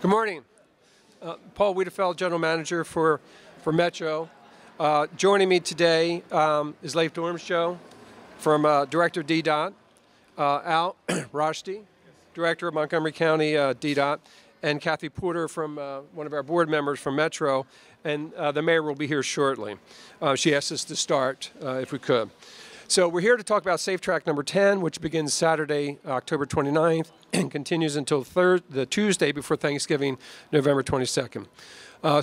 Good morning. Paul Wiedefeld, General Manager for Metro. Joining me today is Leif Dormsjo from Director DDOT, Al Rashti, Director of Montgomery County DDOT, and Kathy Porter from one of our board members from Metro, and the mayor will be here shortly. She asked us to start, if we could. So we're here to talk about Safe Track number 10, which begins Saturday, October 29th, and continues until the Tuesday before Thanksgiving, November 22nd.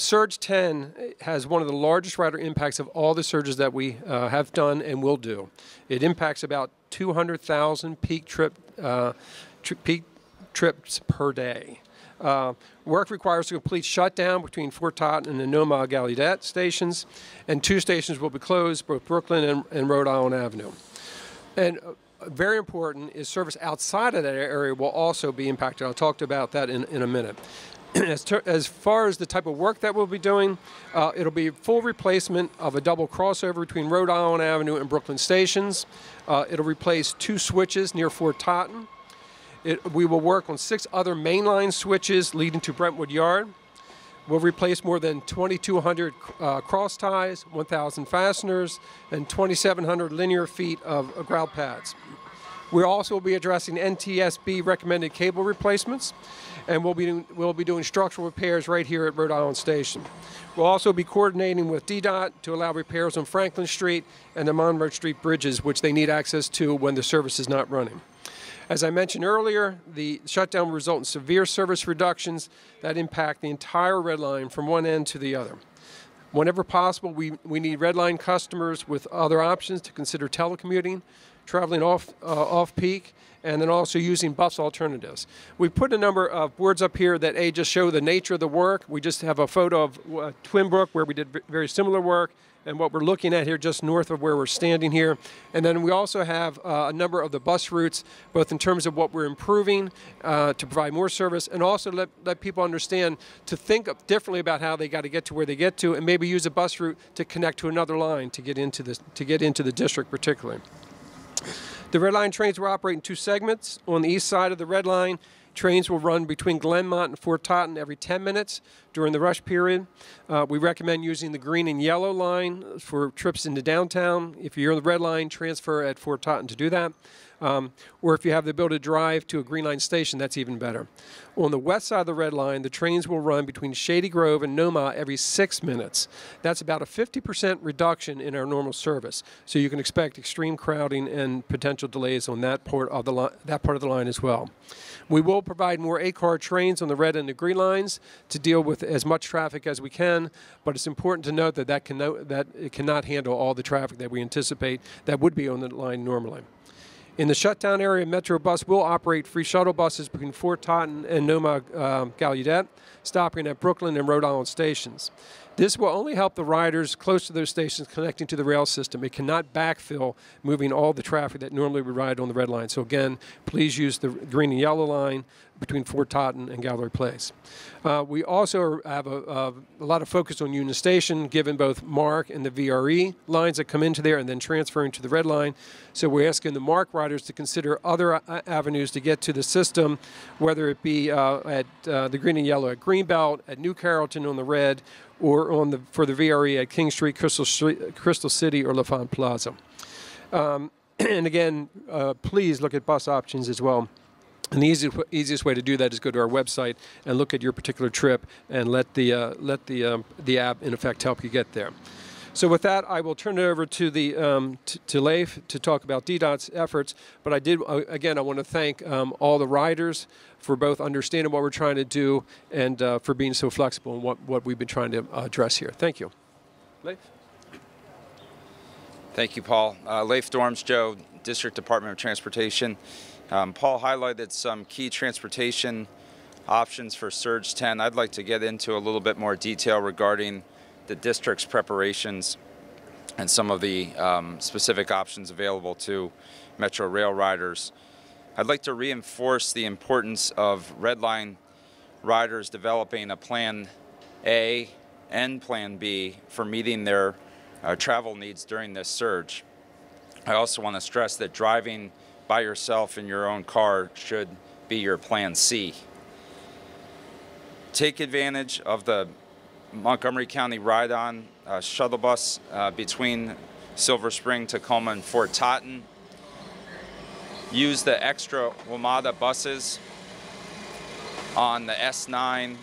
Surge 10 has one of the largest rider impacts of all the surges that we have done and will do. It impacts about 200,000 peak trips per day. Work requires a complete shutdown between Fort Totten and the Noma Gallaudet stations, and 2 stations will be closed, both Brooklyn and Rhode Island Avenue. And very important is service outside of that area will also be impacted. I'll talk about that in a minute. As far as the type of work that we'll be doing, it'll be full replacement of a double crossover between Rhode Island Avenue and Brooklyn stations. It'll replace 2 switches near Fort Totten. We will work on 6 other mainline switches leading to Brentwood Yard. We'll replace more than 2,200 cross ties, 1,000 fasteners, and 2,700 linear feet of grout pads. We'll also be addressing NTSB recommended cable replacements, and we'll be doing structural repairs right here at Rhode Island Station. We'll also be coordinating with DDOT to allow repairs on Franklin Street and the Monroe Street bridges, which they need access to when the service is not running. As I mentioned earlier, the shutdown will result in severe service reductions that impact the entire Red Line from one end to the other. Whenever possible, we need Red Line customers with other options to consider telecommuting, traveling off-peak, and then also using bus alternatives. We put a number of boards up here that just show the nature of the work. We just have a photo of Twin Brook where we did very similar work, and what we're looking at here just north of where we're standing here. And then we also have a number of the bus routes, both in terms of what we're improving to provide more service, and also let people understand to think differently about how they got to get to where they get to, and maybe use a bus route to connect to another line to get into the district particularly. The Red Line trains will operate in 2 segments. On the east side of the Red Line, trains will run between Glenmont and Fort Totten every 10 minutes during the rush period. We recommend using the green and yellow line for trips into downtown. If you're on the Red Line, transfer at Fort Totten to do that. Or if you have the ability to drive to a Green Line station, that's even better. On the west side of the Red Line, the trains will run between Shady Grove and Noma every 6 minutes. That's about a 50% reduction in our normal service. So you can expect extreme crowding and potential delays on that part of the line as well. We will provide more 8-car trains on the red and the green lines to deal with as much traffic as we can, but it's important to note that it cannot handle all the traffic that we anticipate that would be on the line normally. In the shutdown area, Metro Bus will operate free shuttle buses between Fort Totten and Noma Gallaudet, stopping at Brooklyn and Rhode Island stations. This will only help the riders close to those stations connecting to the rail system. It cannot backfill moving all the traffic that normally would ride on the Red Line. So again, please use the green and yellow line between Fort Totten and Gallery Place. We also have a lot of focus on Union Station, given both MARC and the VRE lines that come into there and then transferring to the Red Line. So we're asking the MARC riders to consider other avenues to get to the system, whether it be at the green and yellow at Greenbelt, at New Carrollton on the red, or for the VRE at King Street, Crystal City, or LaFont Plaza. And again, please look at bus options as well. And the easiest way to do that is go to our website and look at your particular trip and let the app, in effect, help you get there. So with that, I will turn it over to Leif to talk about DDOT's efforts. But I want to thank all the riders for both understanding what we're trying to do and for being so flexible in what we've been trying to address here. Thank you. Leif? Thank you, Paul. Leif Dormsjo, District Department of Transportation. Paul highlighted some key transportation options for Surge 10. I'd like to get into a little bit more detail regarding the district's preparations and some of the specific options available to Metro Rail riders. I'd like to reinforce the importance of Red Line riders developing a Plan A and Plan B for meeting their travel needs during this surge. I also want to stress that driving by yourself in your own car should be your Plan C. take advantage of the Montgomery County Ride-On shuttle bus between Silver Spring, Tacoma, and Fort Totten. Use the extra WMATA buses on the S9,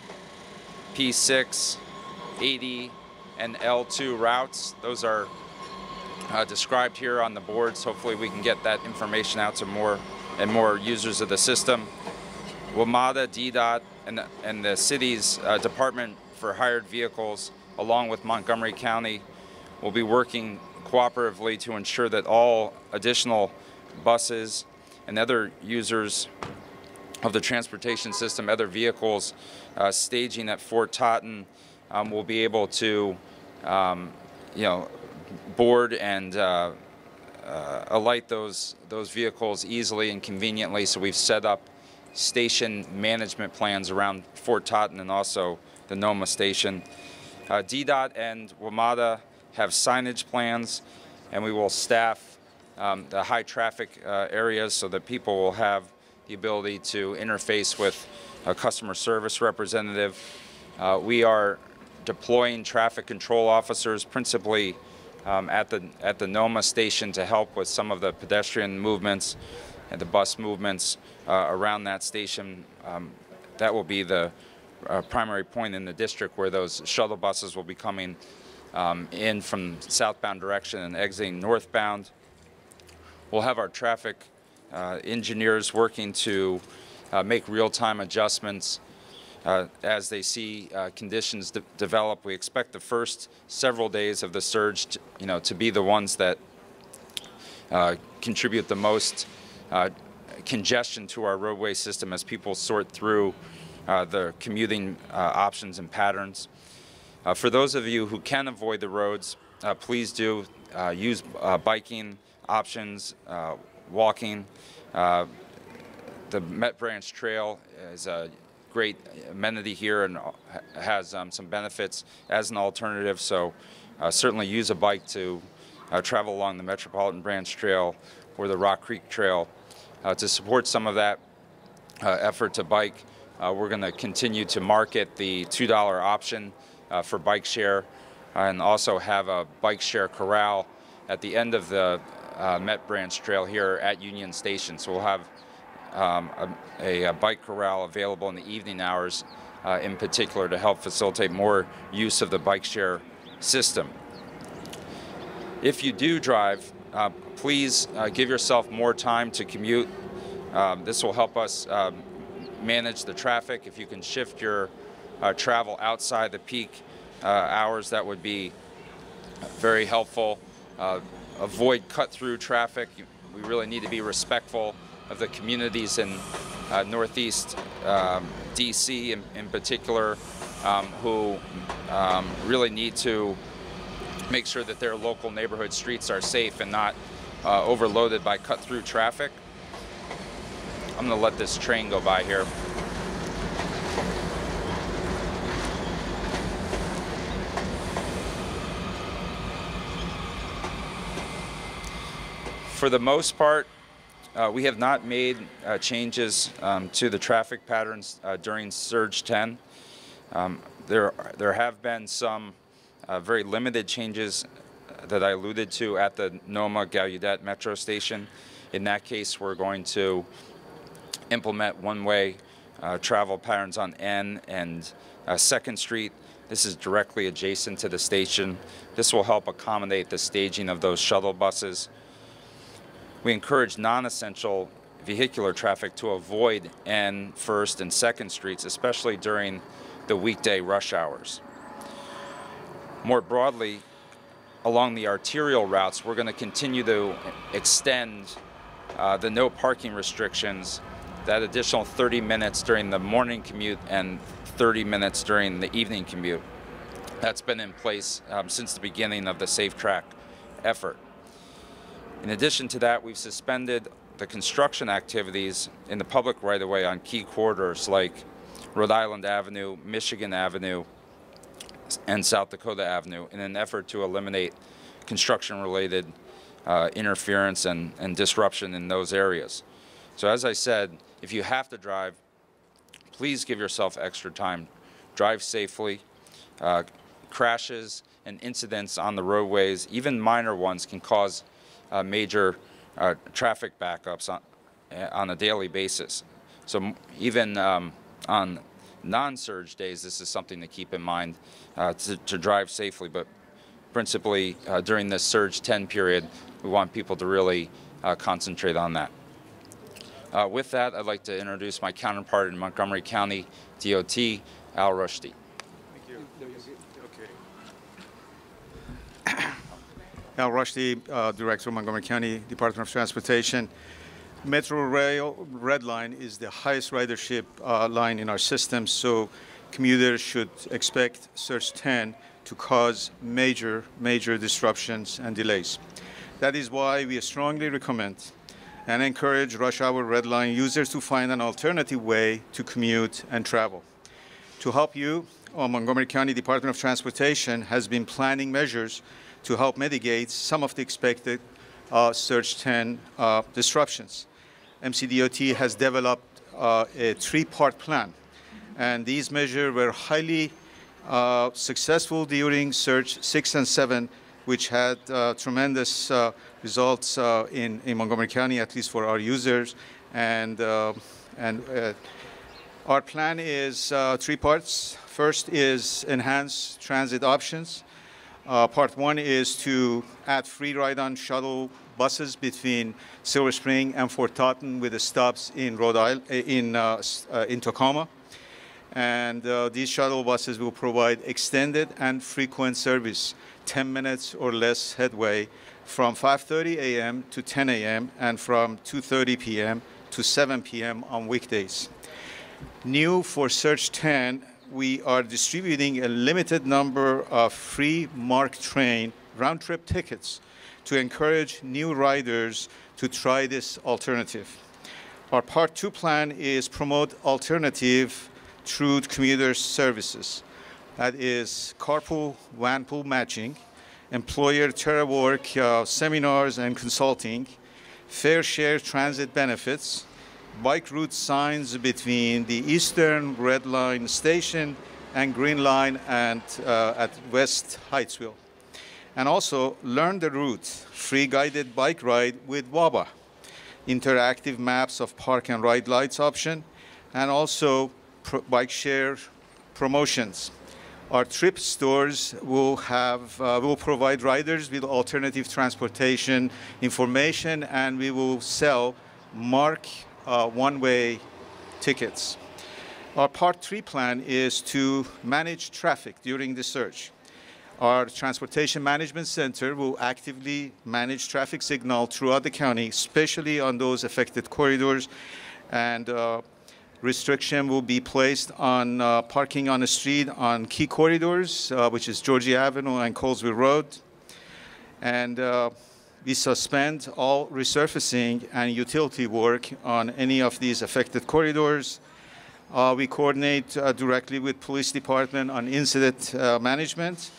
P6, 80, and L2 routes. Those are described here on the boards. Hopefully we can get that information out to more and more users of the system. WMATA, DDOT, and the city's Department for Hired Vehicles, along with Montgomery County, will be working cooperatively to ensure that all additional buses and other users of the transportation system, other vehicles staging at Fort Totten, will be able to, board and alight those vehicles easily and conveniently. So we've set up station management plans around Fort Totten and also the NOMA station. DDOT and WMATA have signage plans, and we will staff the high traffic areas so that people will have the ability to interface with a customer service representative. We are deploying traffic control officers principally at the NOMA station to help with some of the pedestrian movements and the bus movements around that station. That will be the primary point in the district where those shuttle buses will be coming in from southbound direction and exiting northbound. We'll have our traffic engineers working to make real-time adjustments as they see conditions develop. We expect the first several days of the surge to be the ones that contribute the most congestion to our roadway system as people sort through the commuting options and patterns. For those of you who can avoid the roads, please do use biking options, walking. The Met Branch Trail is a great amenity here and has some benefits as an alternative, so certainly use a bike to travel along the Metropolitan Branch Trail or the Rock Creek Trail. To support some of that effort to bike, we're going to continue to market the $2 option for bike share and also have a bike share corral at the end of the Met Branch Trail here at Union Station. So we'll have a bike corral available in the evening hours in particular to help facilitate more use of the bike share system. If you do drive, please give yourself more time to commute. This will help us manage the traffic. If you can shift your travel outside the peak hours, that would be very helpful. Avoid cut-through traffic. We really need to be respectful of the communities in Northeast DC in particular, who really need to make sure that their local neighborhood streets are safe and not overloaded by cut-through traffic. I'm going to let this train go by here. For the most part, we have not made changes to the traffic patterns during Surge 10. There have been some very limited changes that I alluded to at the NOMA Gallaudet Metro Station. In that case, we're going to implement one-way travel patterns on N and 2nd Street. This is directly adjacent to the station. This will help accommodate the staging of those shuttle buses. We encourage non-essential vehicular traffic to avoid N, 1st, and 2nd Streets, especially during the weekday rush hours. More broadly, along the arterial routes, we're going to continue to extend the no parking restrictions, that additional 30 minutes during the morning commute and 30 minutes during the evening commute. That's been in place since the beginning of the Safe Track effort. In addition to that, we've suspended the construction activities in the public right-of-way on key corridors like Rhode Island Avenue, Michigan Avenue, and South Dakota Avenue in an effort to eliminate construction-related interference and disruption in those areas. So as I said, if you have to drive, please give yourself extra time drive safely. Crashes and incidents on the roadways, even minor ones, can cause major traffic backups on a daily basis. So even on non-surge days, this is something to keep in mind to drive safely. But principally during this Surge 10 period, we want people to really concentrate on that. With that, I'd like to introduce my counterpart in Montgomery County DOT, Al Rushdie. Al Rushdie, Director of Montgomery County Department of Transportation. Metro Rail Red Line is the highest ridership line in our system, so commuters should expect Surge 10 to cause major disruptions and delays. That is why we strongly recommend and encourage rush hour Red Line users to find an alternative way to commute and travel. To help you, Montgomery County Department of Transportation has been planning measures to help mitigate some of the expected Surge 10 disruptions. MCDOT has developed a three-part plan, and these measures were highly successful during Surge 6 and 7, which had tremendous results in Montgomery County, at least for our users. And our plan is three parts. First is enhance transit options. Part one is to add free ride-on shuttle buses between Silver Spring and Fort Totten with the stops in Rhode Island, in Tacoma. And these shuttle buses will provide extended and frequent service, 10 minutes or less headway from 5:30 a.m. to 10 a.m. and from 2:30 p.m. to 7 p.m. on weekdays. New for Surge 10, we are distributing a limited number of free MARC train round-trip tickets to encourage new riders to try this alternative. Our Part 2 plan is promote alternative through commuter services. That is carpool, vanpool matching, employer telework seminars and consulting, fair share transit benefits, bike route signs between the Eastern Red Line station and Green Line and at West Heightsville. And also learn the route, free guided bike ride with WABA, interactive maps of park and ride lights option, and also bike share promotions. Our trip stores will provide riders with alternative transportation information, and we will sell MARC one-way tickets. Our Part 3 plan is to manage traffic during the surge. Our Transportation Management Center will actively manage traffic signal throughout the county, especially on those affected corridors, and restriction will be placed on parking on the street on key corridors, which is Georgia Avenue and Colesville Road. And we suspend all resurfacing and utility work on any of these affected corridors. We coordinate directly with Police Department on incident management,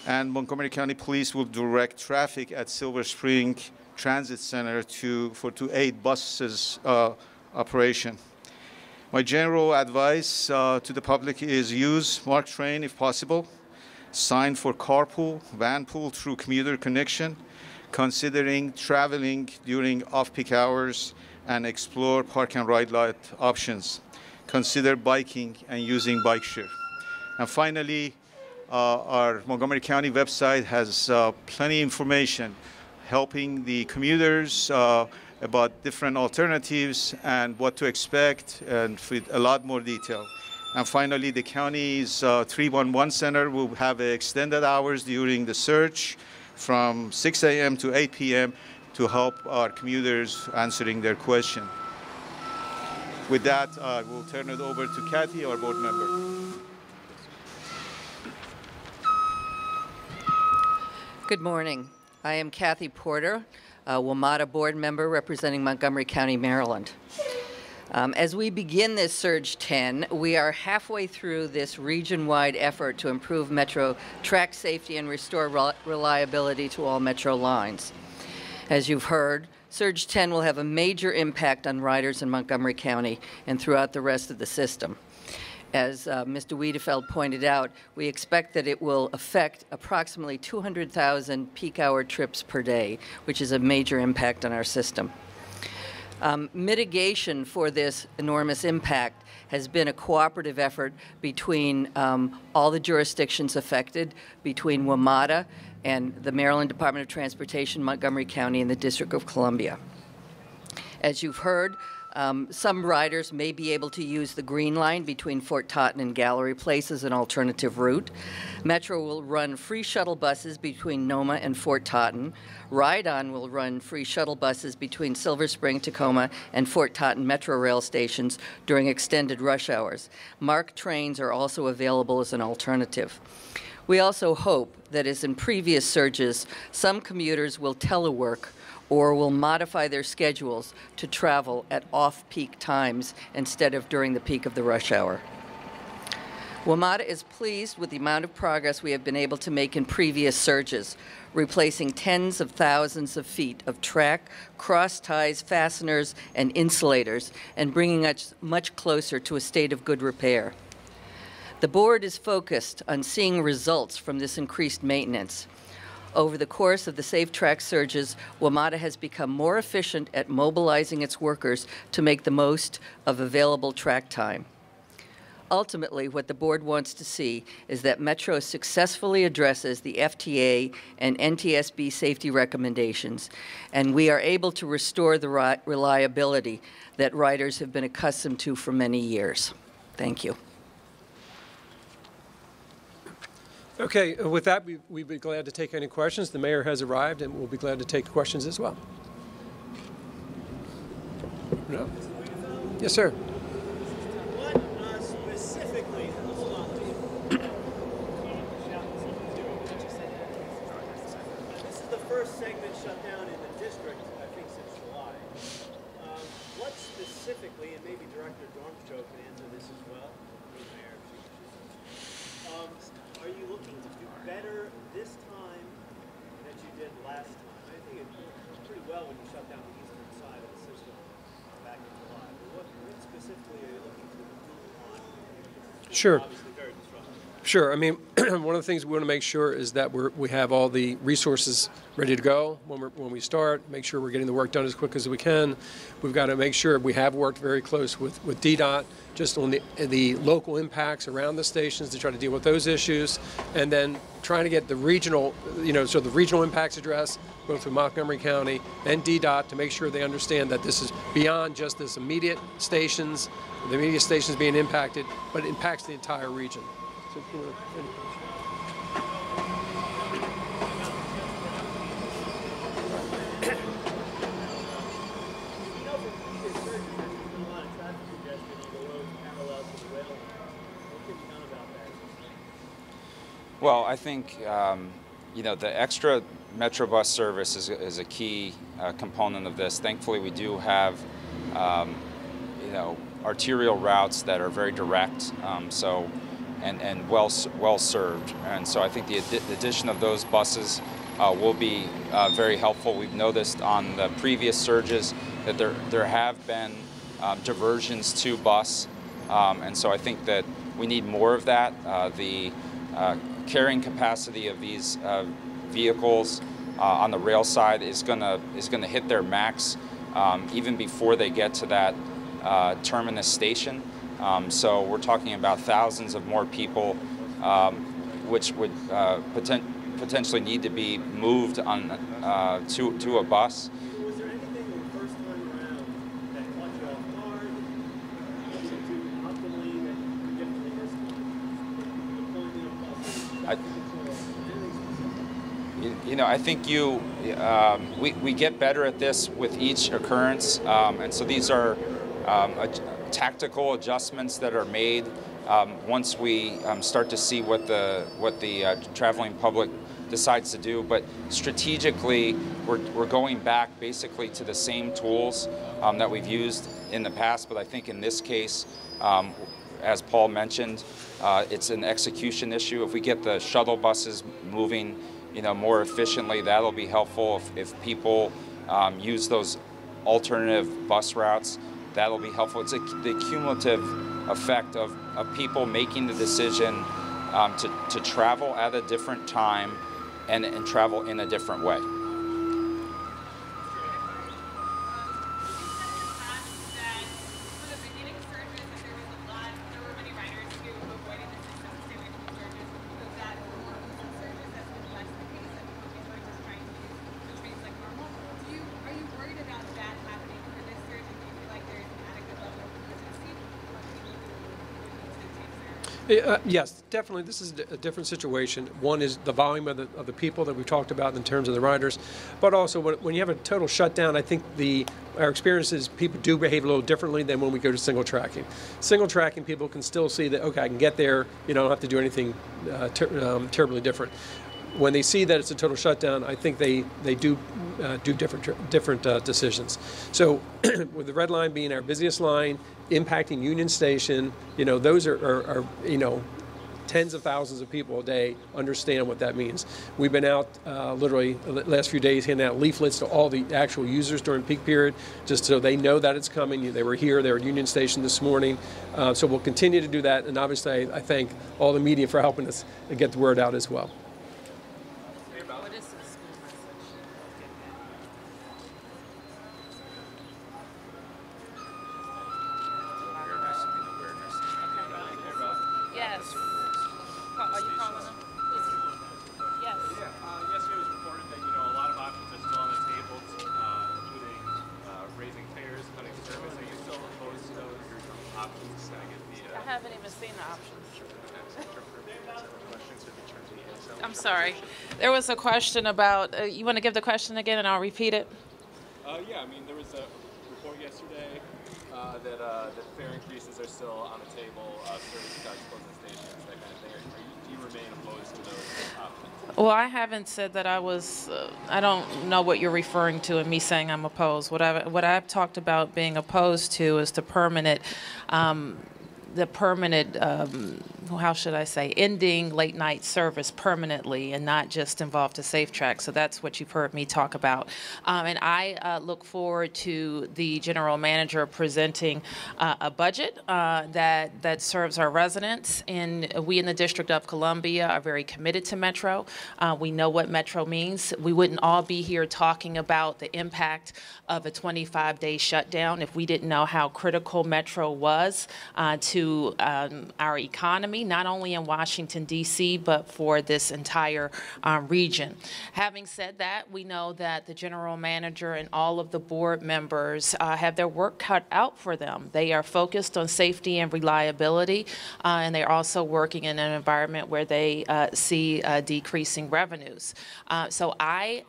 and Montgomery County Police will direct traffic at Silver Spring Transit Center to aid buses operation. My general advice to the public is use MARC train if possible, sign for carpool, vanpool through commuter connection, considering traveling during off-peak hours, and explore park and ride light options. Consider biking and using bike share. And finally, our Montgomery County website has plenty of information helping the commuters about different alternatives and what to expect, and with a lot more detail. And finally, the county's 311 center will have extended hours during the surge from 6 a.m. to 8 p.m. to help our commuters answering their question. With that, I will turn it over to Kathy, our board member. Good morning. I am Kathy Porter, a WMATA board member representing Montgomery County, Maryland. As we begin this Surge 10, we are halfway through this region-wide effort to improve Metro track safety and restore reliability to all Metro lines. As you've heard, Surge 10 will have a major impact on riders in Montgomery County and throughout the rest of the system. As Mr. Wiedefeld pointed out, we expect that it will affect approximately 200,000 peak hour trips per day, which is a major impact on our system. Mitigation for this enormous impact has been a cooperative effort between all the jurisdictions affected, between WMATA and the Maryland Department of Transportation, Montgomery County, and the District of Columbia. As you've heard, some riders may be able to use the Green Line between Fort Totten and Gallery Place as an alternative route. Metro will run free shuttle buses between Noma and Fort Totten. Ride-On will run free shuttle buses between Silver Spring, Tacoma, and Fort Totten Metro Rail stations during extended rush hours. MARC trains are also available as an alternative. We also hope that, as in previous surges, some commuters will telework or will modify their schedules to travel at off-peak times instead of during the peak of the rush hour. WMATA is pleased with the amount of progress we have been able to make in previous surges, replacing tens of thousands of feet of track, cross ties, fasteners, and insulators, and bringing us much closer to a state of good repair. The board is focused on seeing results from this increased maintenance. Over the course of the Safe Track surges, WMATA has become more efficient at mobilizing its workers to make the most of available track time. Ultimately, what the board wants to see is that Metro successfully addresses the FTA and NTSB safety recommendations, and we are able to restore the reliability that riders have been accustomed to for many years. Thank you. Okay, with that, we'd be glad to take any questions. The mayor has arrived, and we'll be glad to take questions as well. No? Yes, sir. What specifically, hold on. This is the first segment shut down in the district, I think, since July. What specifically, and maybe Director Dormstrow can answer this as well, Mayor, are you looking to do better this time than you did last time? I think it worked pretty well when you shut down the eastern side of the system back in July. But what specifically are you looking to improve on? Sure. Obviously very disruptive. Sure. I mean, one of the things we want to make sure is that we have all the resources ready to go when we start, make sure we're getting the work done as quick as we can. We've got to make sure we have worked very close with DDOT just on the local impacts around the stations to try to deal with those issues, and then trying to get the regional, so the regional impacts addressed, both with Montgomery County and DDOT, to make sure they understand that this is beyond just this immediate stations, the immediate stations being impacted, but it impacts the entire region. So, Well, I think the extra Metrobus service is a key component of this. Thankfully, we do have arterial routes that are very direct, and well served. And so I think the addition of those buses will be very helpful. We've noticed on the previous surges that there have been diversions to bus, and so I think that we need more of that. The carrying capacity of these vehicles on the rail side is gonna hit their max even before they get to that terminus station. So we're talking about thousands of more people, which would potentially need to be moved on to a bus. Was there anything the first time around that caught you off guard? Was it too optimally that you differently this time? Deployment of buses? I think we get better at this with each occurrence, and so these are tactical adjustments that are made once we start to see what the traveling public decides to do. But strategically, we're going back basically to the same tools that we've used in the past. But I think in this case, as Paul mentioned, it's an execution issue. If we get the shuttle buses moving, more efficiently, that'll be helpful. If people use those alternative bus routes, That'll be helpful. It's the cumulative effect of people making the decision to travel at a different time and travel in a different way. Yes, definitely. This is a different situation. One is the volume of the people that we've talked about in terms of the riders, but also when you have a total shutdown, I think our experience is people do behave a little differently than when we go to single tracking. Single tracking, people can still see that, okay, I can get there, you don't have to do anything terribly different. When they see that it's a total shutdown, I think they do different decisions. So with the red line being our busiest line, impacting Union Station, those are tens of thousands of people a day understand what that means. We've been out literally the last few days handing out leaflets to all the actual users during peak period, just so they know that it's coming. They were here, they were at Union Station this morning. So we'll continue to do that, and obviously I thank all the media for helping us get the word out as well. I'm sorry. There was a question about, you want to give the question again and I'll repeat it? Yeah, I mean, there was a report yesterday that fare increases are still on the table, service cuts, closing stations, that kind of thing. Do you remain opposed to those options? Well, I haven't said that I was, I don't know what you're referring to in me saying I'm opposed. What I've talked about being opposed to is the permanent, how should I say, ending late night service permanently and not just involve the Safe Track. So that's what you've heard me talk about. And I look forward to the general manager presenting a budget that serves our residents. And we in the District of Columbia are very committed to Metro. We know what Metro means. We wouldn't all be here talking about the impact of a 25-day shutdown if we didn't know how critical Metro was to our economy, not only in Washington, D.C., but for this entire region. Having said that, we know that the general manager and all of the board members have their work cut out for them. They are focused on safety and reliability, and they're also working in an environment where they see decreasing revenues. So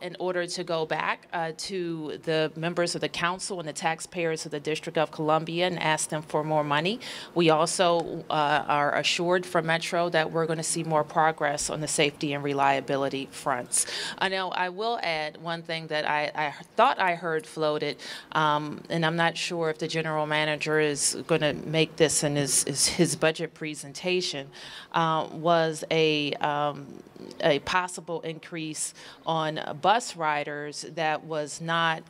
in order to go back to the members of the council and the taxpayers of the District of Columbia and ask them for more money, we also are assured from Metro that we're going to see more progress on the safety and reliability fronts. I know I will add one thing that I thought I heard floated, and I'm not sure if the general manager is going to make this in his budget presentation, was a possible increase on bus riders that was not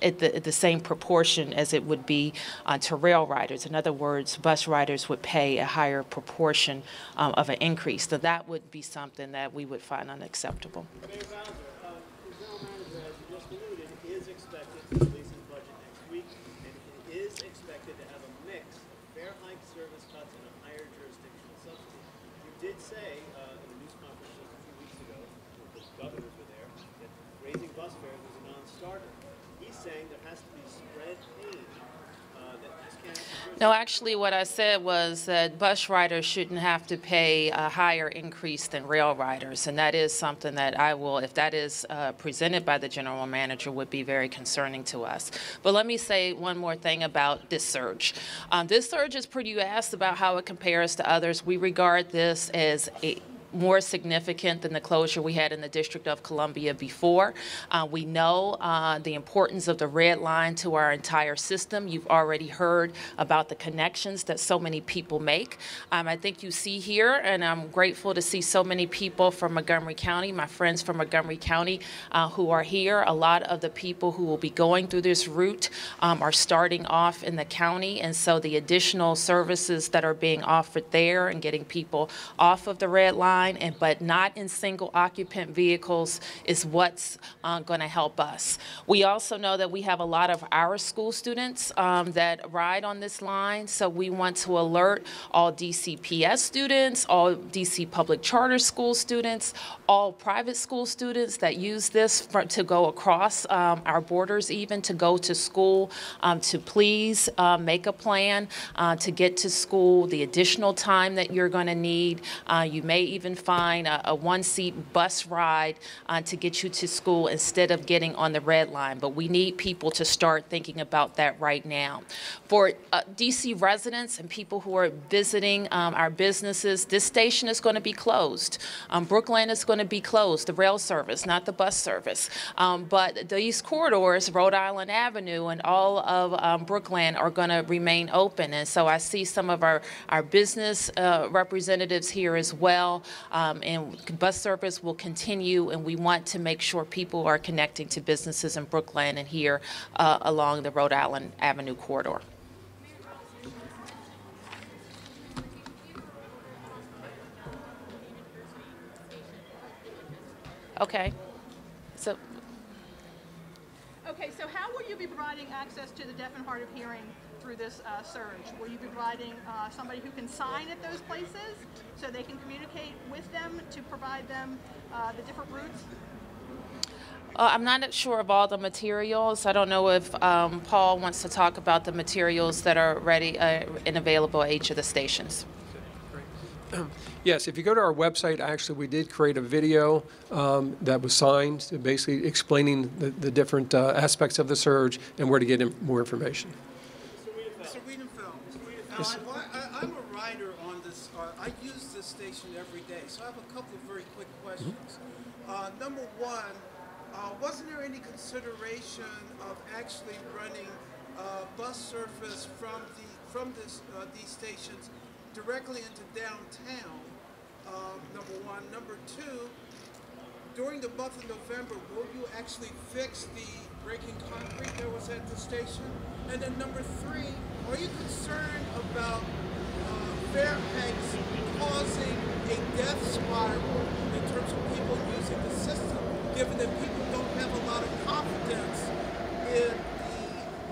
at the same proportion as it would be to rail riders. In other words, bus riders would pay a higher proportion of an increase. So that would be something that we would find unacceptable. Mayor Bowser, the general manager, as you just alluded, is expected to release his budget next week, and it is expected to have a mix of fare hikes, service cuts, and a higher jurisdictional subsidy. You did say in a news conference just a few weeks ago, the governors were there, that raising bus fares was a non-starter. He's saying there has to be spread pain. No, actually what I said was that bus riders shouldn't have to pay a higher increase than rail riders, and that is something that I will, if that is presented by the general manager, would be very concerning to us. But let me say one more thing about this surge. This surge is pretty, you asked about how it compares to others. We regard this as more significant than the closure we had in the District of Columbia before. We know the importance of the red line to our entire system. You've already heard about the connections that so many people make. I think you see here, and I'm grateful to see so many people from Montgomery County, my friends from Montgomery County who are here. A lot of the people who will be going through this route are starting off in the county, and so the additional services that are being offered there and getting people off of the red line, but not in single occupant vehicles, is what's going to help us. We also know that we have a lot of our school students that ride on this line, so we want to alert all DCPS students, all DC public charter school students, all private school students that use this to go across our borders, even to go to school, to please make a plan to get to school, the additional time that you're going to need. You may even find a one-seat bus ride to get you to school instead of getting on the red line. But we need people to start thinking about that right now. For DC residents and people who are visiting our businesses, this station is going to be closed. Brookland is going to be closed, the rail service, not the bus service. But these corridors, Rhode Island Avenue and all of Brookland, are going to remain open. And so I see some of our business representatives here as well. And bus service will continue, and we want to make sure people are connecting to businesses in Brookland and here along the Rhode Island Avenue corridor. Okay. So. Okay, so how will you be providing access to the deaf and hard of hearing through this surge? Will you be providing somebody who can sign at those places so they can communicate with them to provide them the different routes? I'm not sure of all the materials. I don't know if Paul wants to talk about the materials that are ready and available at each of the stations. Yes, if you go to our website, actually, we did create a video that was signed, basically explaining the different aspects of the surge and where to get more information. Mr. Wiedenfeld, Yes. I'm a rider on this. I use this station every day, so I have a couple of very quick questions. Number one, wasn't there any consideration of actually running bus service from these stations directly into downtown? Number one. Number two, during the month of November, will you actually fix the breaking concrete that was at the station? And then number three, are you concerned about fare hikes causing a death spiral in terms of people using the system, given that people don't have a lot of confidence in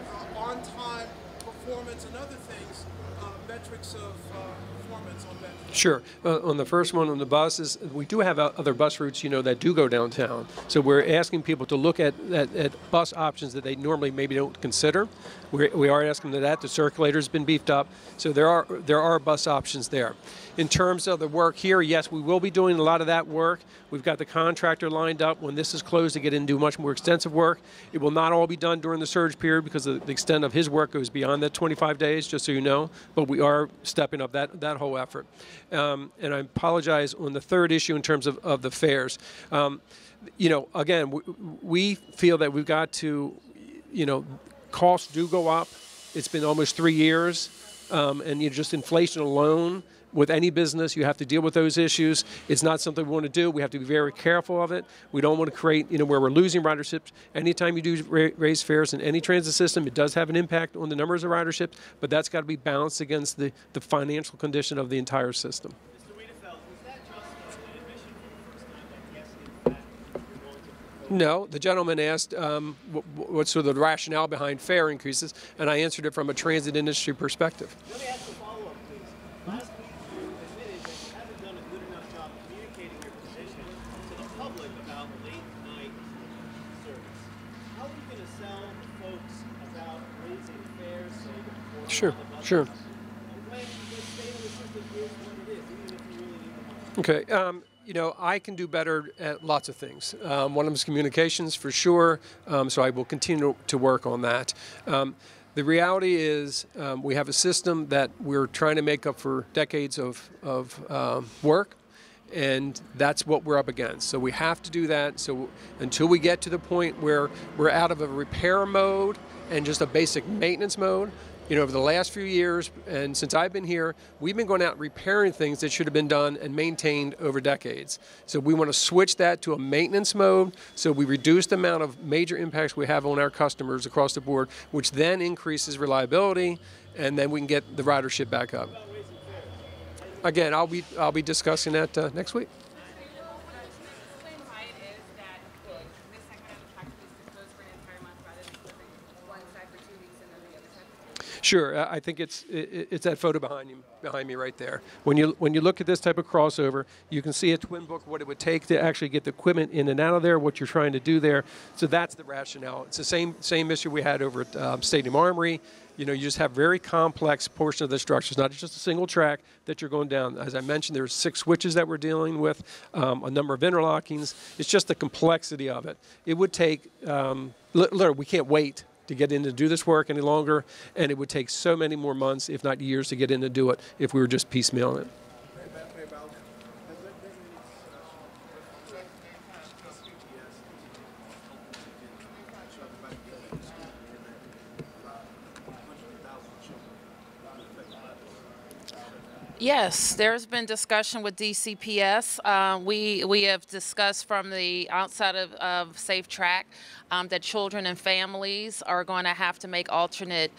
the on-time performance and other things, metrics of performance on that? Sure. On the first one, on the buses, we do have other bus routes, that do go downtown. So we're asking people to look at bus options that they normally maybe don't consider. We are asking them that. The circulator's been beefed up. So there are bus options there. In terms of the work here, yes, we will be doing a lot of that work. We've got the contractor lined up when this is closed to get in and do much more extensive work. It will not all be done during the surge period because the extent of his work goes beyond that 25 days, just so you know. But we are stepping up that whole effort. And I apologize on the third issue in terms of the fares. Again, we feel that we've got to, costs do go up. It's been almost 3 years. And just inflation alone, with any business, you have to deal with those issues. It's not something we want to do. We have to be very careful of it. We don't want to create, where we're losing riderships. Anytime you do raise fares in any transit system, it does have an impact on the numbers of riderships, but that's got to be balanced against the financial condition of the entire system. Mr. Wiedenfeld, was that just an admission for the first time that yes, in fact, you're going to propose? No, the gentleman asked what's sort of the rationale behind fare increases, and I answered it from a transit industry perspective. Let me ask a follow-up, please. Last week, you admitted that you haven't done a good enough job communicating your position to the public about late-night service. How are you going to sell folks about raising fares, say, for Sure, the bus sure. stops, when the state of the system is what it is, even if you really need the money? Okay. I can do better at lots of things. One of them is communications, for sure, so I will continue to work on that. The reality is we have a system that we're trying to make up for decades of work, and that's what we're up against. So we have to do that. So until we get to the point where we're out of a repair mode and just a basic maintenance mode, over the last few years, and since I've been here, we've been going out and repairing things that should have been done and maintained over decades. So we want to switch that to a maintenance mode, so we reduce the amount of major impacts we have on our customers across the board, which then increases reliability, and then we can get the ridership back up. Again, I'll be discussing that next week. Sure, I think it's that photo behind me right there. When you look at this type of crossover, you can see a twin book, what it would take to actually get the equipment in and out of there, what you're trying to do there. So that's the rationale. It's the same issue we had over at Stadium Armory. You just have very complex portion of the structure. It's not just a single track that you're going down. As I mentioned, there's 6 switches that we're dealing with, a number of interlockings. It's just the complexity of it. It would take, literally, we can't wait to get in to do this work any longer, and it would take so many more months, if not years, to get in to do it if we were just piecemealing it. Yes, there's been discussion with DCPS. We have discussed from the outside of Safe Track that children and families are going to have to make alternate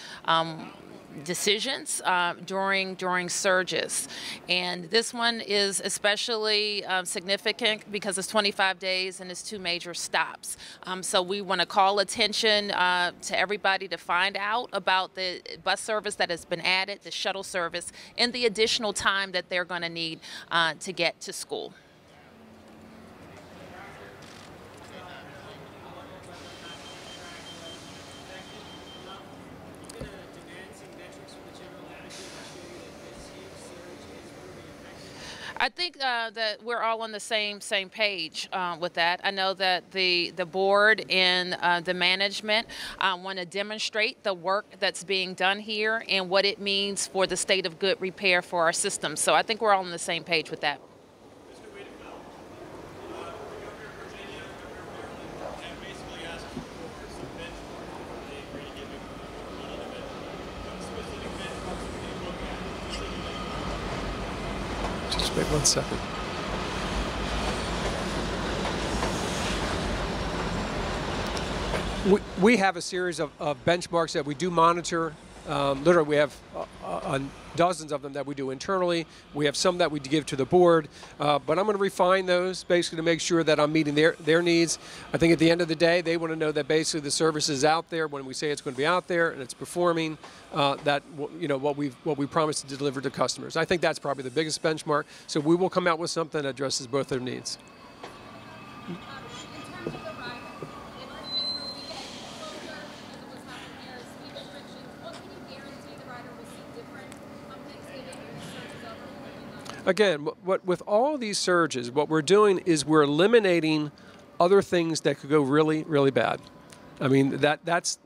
decisions during surges, and this one is especially significant because it's 25 days and it's 2 major stops. So we want to call attention to everybody to find out about the bus service that has been added, the shuttle service, and the additional time that they're going to need to get to school. I think that we're all on the same page with that. I know that the board and the management want to demonstrate the work that's being done here and what it means for the state of good repair for our system. So I think we're all on the same page with that. Just wait 1 second. We have a series of benchmarks that we do monitor. Literally, we have dozens of them that we do internally. We have some that we give to the board, but I'm going to refine those basically to make sure that I'm meeting their needs. I think at the end of the day, they want to know that basically the service is out there when we say it's going to be out there and it's performing. That what we promised to deliver to customers. I think that's probably the biggest benchmark. So we will come out with something that addresses both their needs. Again, with all these surges, what we're doing is we're eliminating other things that could go really, really bad. I mean, that's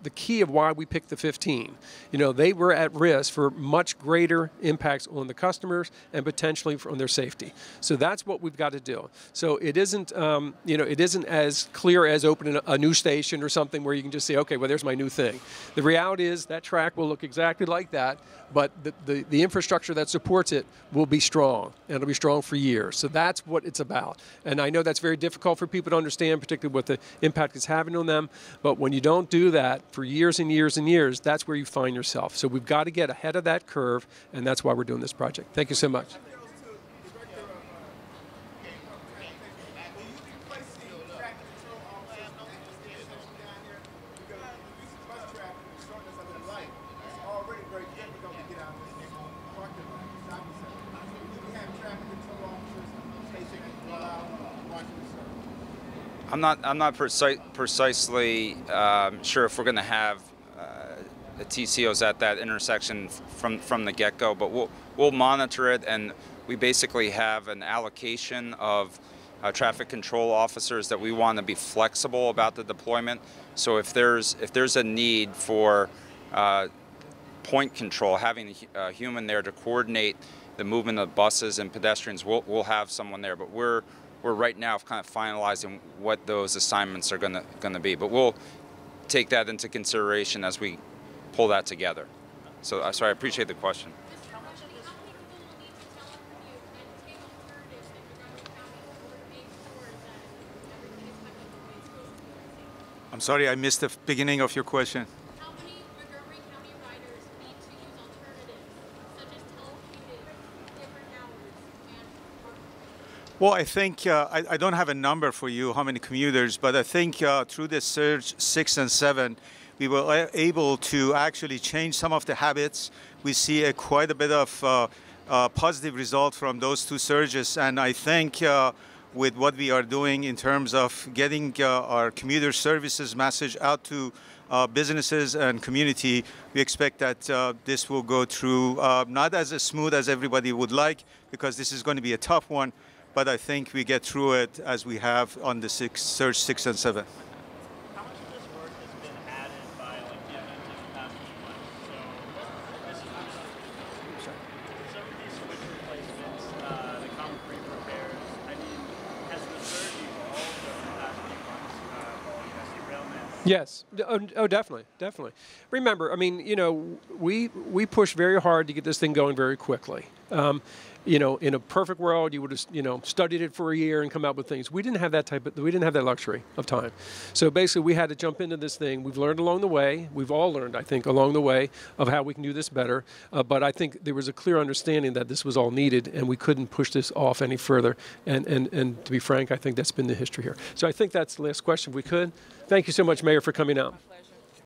the key of why we picked the 15. They were at risk for much greater impacts on the customers and potentially on their safety. So that's what we've got to do. So it isn't, it isn't as clear as opening a new station or something where you can just say, okay, well, there's my new thing. The reality is that track will look exactly like that, but the infrastructure that supports it will be strong, and it'll be strong for years. So that's what it's about. And I know that's very difficult for people to understand, particularly what the impact it's having on them. But when you don't do that for years and years and years, that's where you find yourself. So we've got to get ahead of that curve, and that's why we're doing this project. Thank you so much. I'm not precisely sure if we're going to have the TCOs at that intersection from the get-go, but we'll monitor it, and we basically have an allocation of traffic control officers that we want to be flexible about the deployment. So if there's a need for point control, having a human there to coordinate the movement of buses and pedestrians, we'll have someone there. But we're right now kind of finalizing what those assignments are gonna be. But we'll take that into consideration as we pull that together. So I appreciate the question. I'm sorry, I missed the beginning of your question. How many Montgomery County riders need to use alternatives, such as telecommuting, different hours, and parking? Well, I think I don't have a number for you, how many commuters, but I think through the surge 6 and 7, we were able to actually change some of the habits. We see quite a bit of positive result from those two surges, and I think with what we are doing in terms of getting our commuter services message out to businesses and community, we expect that this will go through not as smooth as everybody would like, because this is going to be a tough one, but I think we get through it as we have on the surge 6 and 7. How much of this work has been added by like the event in the past few months? So these switch replacements, the concrete repairs. I mean, has the surge evolved over the past few months? Derailments. Yes. Oh, definitely, definitely. Remember, I mean, you know, we pushed very hard to get this thing going very quickly. You know, in a perfect world, you would have, you know, studied it for a year and come out with things. We didn't have that we didn't have that luxury of time. So basically, we had to jump into this thing. We've learned along the way. We've all learned, I think, along the way of how we can do this better. But I think there was a clear understanding that this was all needed, and we couldn't push this off any further. And to be frank, I think that's been the history here. So I think that's the last question, if we could. Thank you so much, Mayor, for coming out.